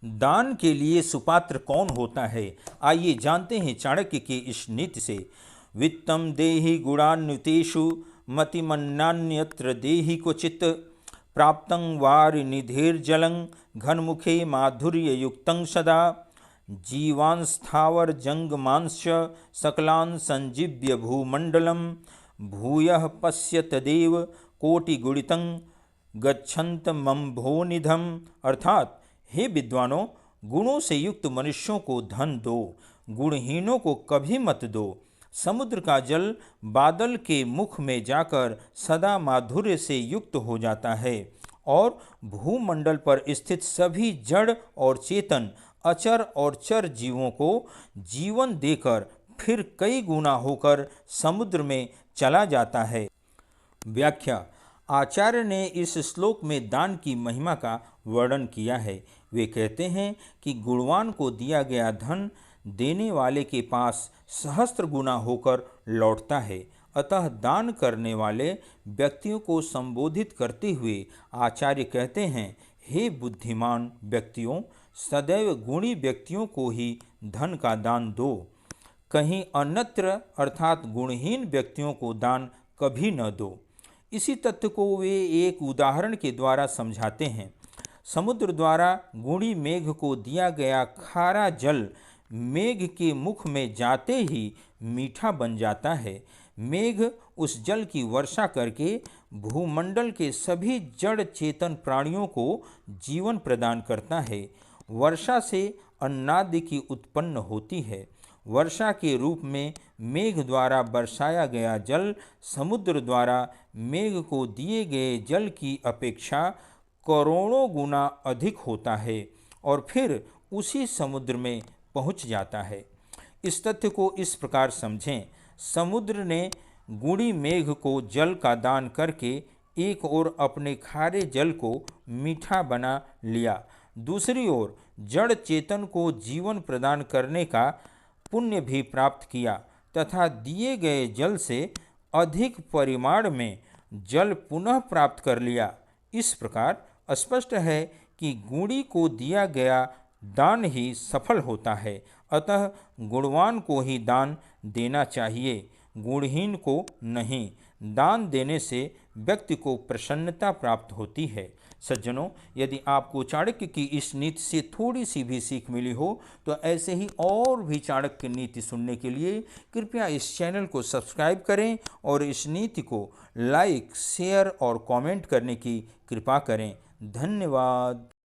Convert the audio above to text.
दान के लिए सुपात्र कौन होता है? आइए जानते हैं चाणक्य की इस नीति से। वित्तम देहि गुणान्वितेषु मतिमन्नान्यत्र देहि क्वचित् प्राप्तं वारिनिधिर्जलं घनमुखे माधुर्ययुक्तं सदा जीवांस्थावर जंगमांश्च सकलान् संजीव्य भूमंडलम भूयः पश्य तदेव कोटिगुणितं गच्छन्तमम्भोनिधम। अर्थात हे विद्वानों, गुणों से युक्त मनुष्यों को धन दो, गुणहीनों को कभी मत दो। समुद्र का जल बादल के मुख में जाकर सदा माधुर्य से युक्त हो जाता है और भूमंडल पर स्थित सभी जड़ और चेतन, अचर और चर जीवों को जीवन देकर फिर कई गुना होकर समुद्र में चला जाता है। व्याख्या। आचार्य ने इस श्लोक में दान की महिमा का वर्णन किया है। वे कहते हैं कि गुणवान को दिया गया धन देने वाले के पास सहस्त्र गुना होकर लौटता है। अतः दान करने वाले व्यक्तियों को संबोधित करते हुए आचार्य कहते हैं, हे बुद्धिमान व्यक्तियों, सदैव गुणी व्यक्तियों को ही धन का दान दो, कहीं अन्यत्र अर्थात गुणहीन व्यक्तियों को दान कभी न दो। इसी तथ्य को वे एक उदाहरण के द्वारा समझाते हैं। समुद्र द्वारा गुणी मेघ को दिया गया खारा जल मेघ के मुख में जाते ही मीठा बन जाता है। मेघ उस जल की वर्षा करके भूमंडल के सभी जड़ चेतन प्राणियों को जीवन प्रदान करता है। वर्षा से अन्नादि की उत्पन्न होती है। वर्षा के रूप में मेघ द्वारा बरसाया गया जल समुद्र द्वारा मेघ को दिए गए जल की अपेक्षा करोड़ों गुना अधिक होता है और फिर उसी समुद्र में पहुंच जाता है। इस तथ्य को इस प्रकार समझें। समुद्र ने गुणी मेघ को जल का दान करके एक ओर अपने खारे जल को मीठा बना लिया, दूसरी ओर जड़ चेतन को जीवन प्रदान करने का पुण्य भी प्राप्त किया तथा दिए गए जल से अधिक परिमाण में जल पुनः प्राप्त कर लिया। इस प्रकार स्पष्ट है कि गुणी को दिया गया दान ही सफल होता है। अतः गुणवान को ही दान देना चाहिए, गुणहीन को नहीं। दान देने से व्यक्ति को प्रसन्नता प्राप्त होती है। सज्जनों, यदि आपको चाणक्य की इस नीति से थोड़ी सी भी सीख मिली हो तो ऐसे ही और भी चाणक्य नीति सुनने के लिए कृपया इस चैनल को सब्सक्राइब करें और इस नीति को लाइक, शेयर और कमेंट करने की कृपा करें। धन्यवाद।